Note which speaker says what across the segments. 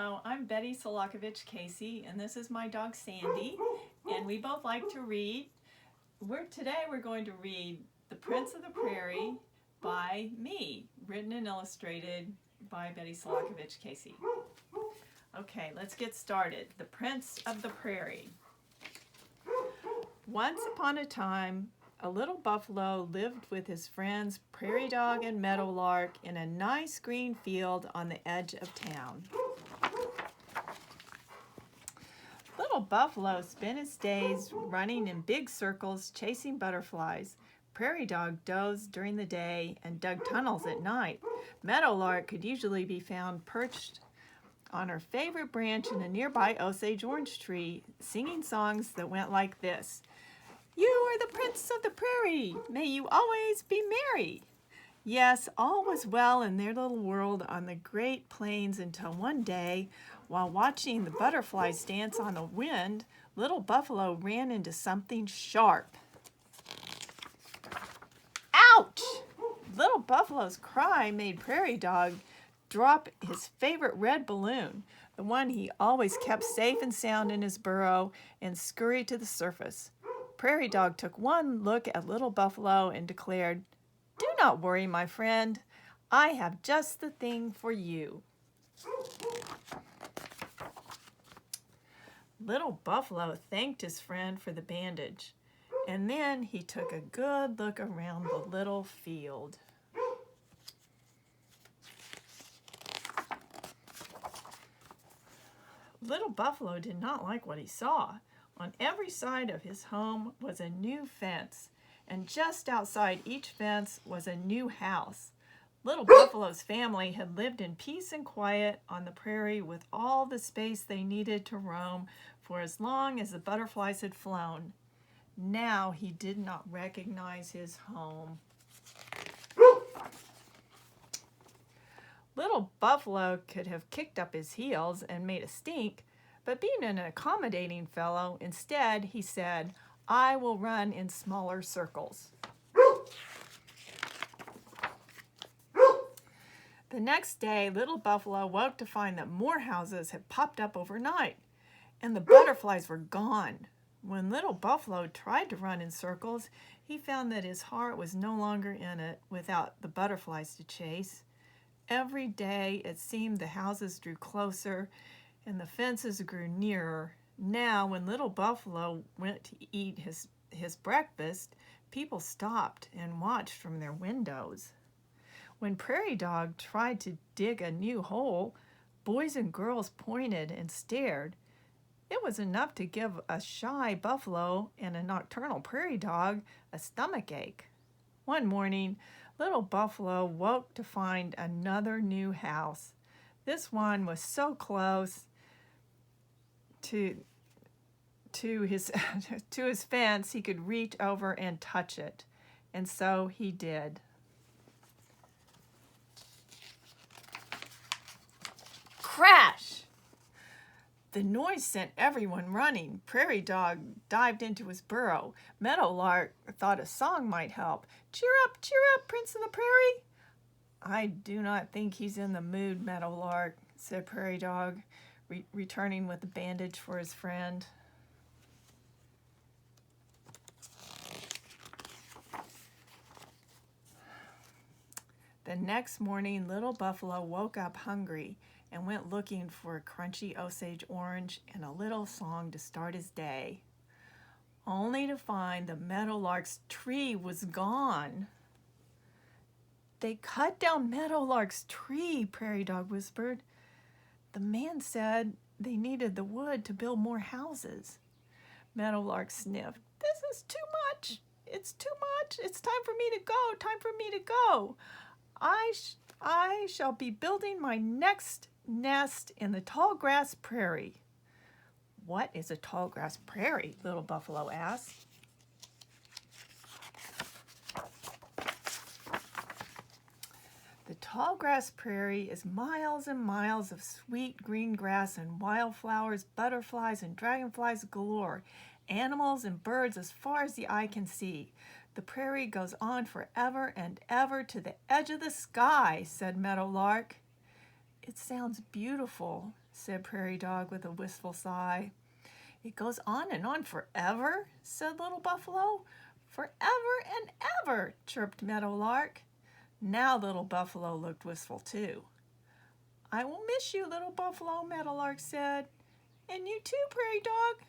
Speaker 1: Hello, I'm Betty Selakovich Casey, and this is my dog Sandy, and we both like to read. Today we're going to read The Prince of the Prairie by me, written and illustrated by Betty Selakovich Casey. Okay, let's get started. The Prince of the Prairie. Once upon a time, a little buffalo lived with his friends Prairie Dog and Meadowlark in a nice green field on the edge of town. Little Buffalo spent his days running in big circles chasing butterflies. Prairie Dog dozed during the day and dug tunnels at night. Meadowlark could usually be found perched on her favorite branch in a nearby Osage orange tree, singing songs that went like this. "You are the Prince of the Prairie, may you always be merry." Yes, all was well in their little world on the Great Plains until one day, while watching the butterflies dance on the wind, Little Buffalo ran into something sharp. Ouch! Little Buffalo's cry made Prairie Dog drop his favorite red balloon, the one he always kept safe and sound in his burrow, and scurry to the surface. Prairie Dog took one look at Little Buffalo and declared, "Do not worry, my friend. I have just the thing for you." Little Buffalo thanked his friend for the bandage, and then he took a good look around the little field. Little Buffalo did not like what he saw. On every side of his home was a new fence, and just outside each fence was a new house. Little Buffalo's family had lived in peace and quiet on the prairie with all the space they needed to roam for as long as the butterflies had flown. Now he did not recognize his home. Little Buffalo could have kicked up his heels and made a stink, but being an accommodating fellow, instead he said, "I will run in smaller circles." The next day, Little Buffalo woke to find that more houses had popped up overnight, and the butterflies were gone. When Little Buffalo tried to run in circles, he found that his heart was no longer in it without the butterflies to chase. Every day it seemed the houses drew closer and the fences grew nearer. Now, when Little Buffalo went to eat his breakfast, people stopped and watched from their windows. When Prairie Dog tried to dig a new hole, boys and girls pointed and stared. It was enough to give a shy buffalo and a nocturnal prairie dog a stomachache. One morning, Little Buffalo woke to find another new house. This one was so close to his fence he could reach over and touch it, and so he did. Crash! The noise sent everyone running. Prairie Dog dived into his burrow. Meadowlark thought a song might help. Cheer up, Prince of the Prairie." "I do not think he's in the mood, Meadowlark," said Prairie Dog, returning with a bandage for his friend. The next morning, Little Buffalo woke up hungry and went looking for a crunchy Osage orange and a little song to start his day, only to find the Meadowlark's tree was gone. "They cut down Meadowlark's tree," Prairie Dog whispered. "The man said they needed the wood to build more houses." Meadowlark sniffed. "This is too much. It's too much. It's time for me to go. Time for me to go. I shall be building my next nest in the tall grass prairie." "What is a tall grass prairie?" Little Buffalo asked. "The tall grass prairie is miles and miles of sweet green grass and wildflowers, butterflies and dragonflies galore, animals and birds as far as the eye can see. The prairie goes on forever and ever to the edge of the sky," said Meadowlark. "It sounds beautiful," said Prairie Dog with a wistful sigh. It goes on and on forever, said Little Buffalo. Forever and ever, chirped Meadowlark. Now Little Buffalo looked wistful too. I will miss you, Little Buffalo, Meadowlark said. And you too, Prairie Dog.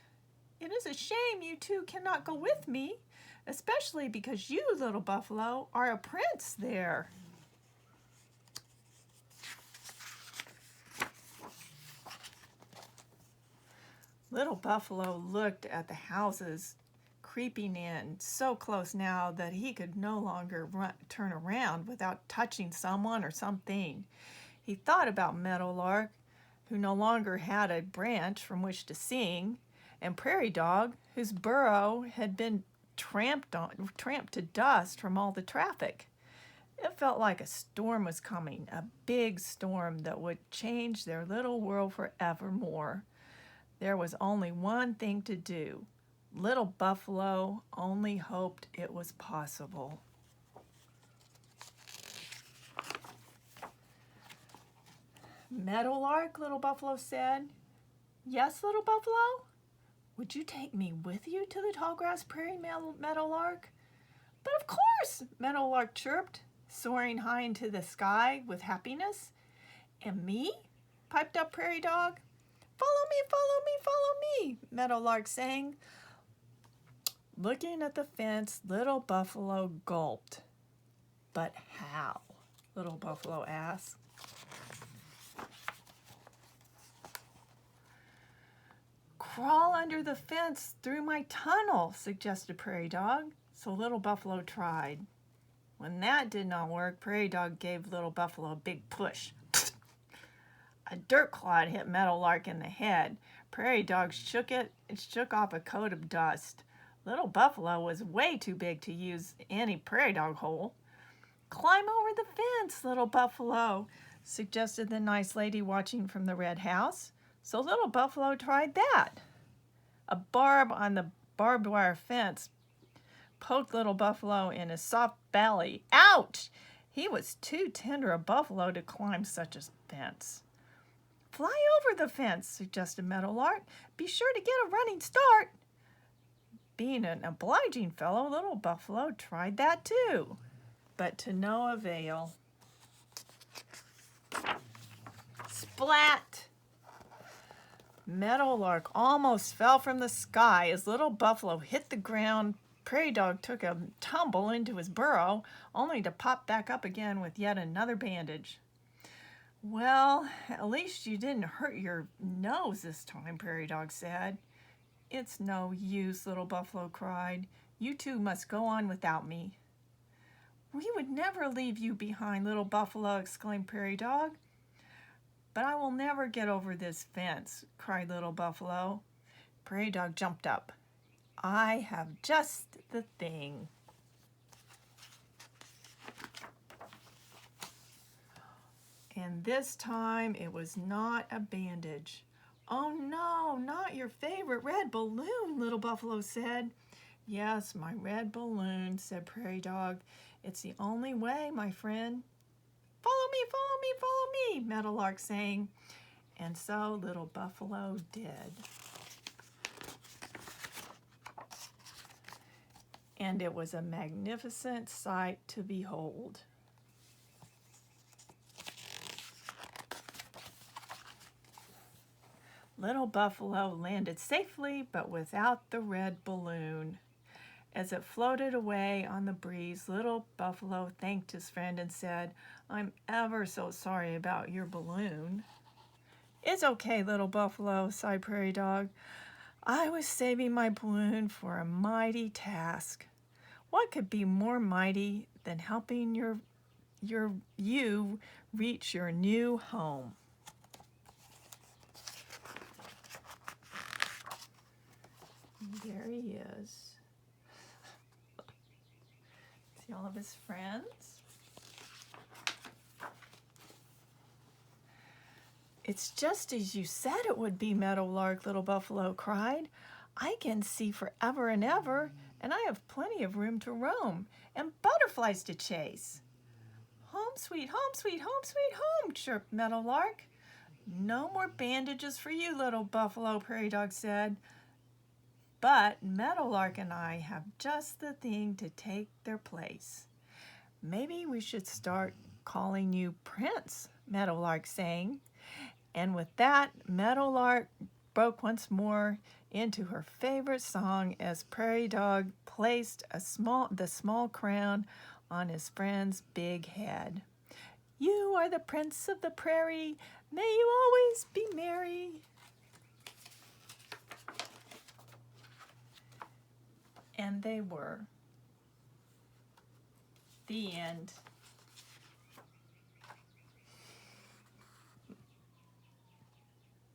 Speaker 1: It is a shame you two cannot go with me, especially because you, Little Buffalo, are a prince there. Little Buffalo looked at the houses creeping in so close now that he could no longer turn around without touching someone or something. He thought about Meadowlark, who no longer had a branch from which to sing, and Prairie Dog, whose burrow had been tramped to dust from all the traffic. It felt like a storm was coming, a big storm that would change their little world forevermore. There was only one thing to do. Little Buffalo only hoped it was possible. Meadowlark, Little Buffalo said. Yes, Little Buffalo? Would you take me with you to the tallgrass prairie, Meadowlark? But of course, Meadowlark chirped, soaring high into the sky with happiness. And me? Piped up Prairie Dog. Follow me, follow me, follow me, Meadowlark sang. Looking at the fence, Little Buffalo gulped. But how? Little Buffalo asked. Crawl under the fence through my tunnel, suggested Prairie Dog. So Little Buffalo tried. When that did not work, Prairie Dog gave Little Buffalo a big push. A dirt clod hit Meadowlark in the head. Prairie Dog shook it and shook off a coat of dust. Little Buffalo was way too big to use any Prairie Dog hole. Climb over the fence, Little Buffalo, suggested the nice lady watching from the red house. So Little Buffalo tried that. A barb on the barbed wire fence poked Little Buffalo in his soft belly. Ouch! He was too tender a buffalo to climb such a fence. Fly over the fence, suggested Meadowlark. Be sure to get a running start. Being an obliging fellow, Little Buffalo tried that too, but to no avail. Splat! Meadowlark almost fell from the sky as Little Buffalo hit the ground. Prairie Dog took a tumble into his burrow, only to pop back up again with yet another bandage. Well, at least you didn't hurt your nose this time, Prairie Dog said. It's no use, Little Buffalo cried. You two must go on without me. We would never leave you behind, Little Buffalo, exclaimed Prairie Dog. But I will never get over this fence, cried Little Buffalo. Prairie Dog jumped up. I have just the thing. And this time it was not a bandage. Oh no, not your favorite red balloon, Little Buffalo said. Yes, my red balloon, said Prairie Dog. It's the only way, my friend. Follow me, follow me, follow me, Meadowlark sang. And so Little Buffalo did. And it was a magnificent sight to behold. Little Buffalo landed safely, but without the red balloon. As it floated away on the breeze, Little Buffalo thanked his friend and said, I'm ever so sorry about your balloon. It's okay, Little Buffalo, sighed Prairie Dog. I was saving my balloon for a mighty task. What could be more mighty than helping you reach your new home? There he is. See all of his friends? It's just as you said it would be, Meadowlark, Little Buffalo cried. I can see forever and ever, and I have plenty of room to roam and butterflies to chase. Home, sweet home, sweet home, sweet home, chirped Meadowlark. "No more bandages for you, little buffalo," Prairie Dog said. "But Meadowlark and I have just the thing to take their place." "Maybe we should start calling you Prince," Meadowlark sang. And with that, Meadowlark broke once more into her favorite song as Prairie Dog placed the small crown on his friend's big head. "You are the Prince of the Prairie. May you always be merry." And they were. The end.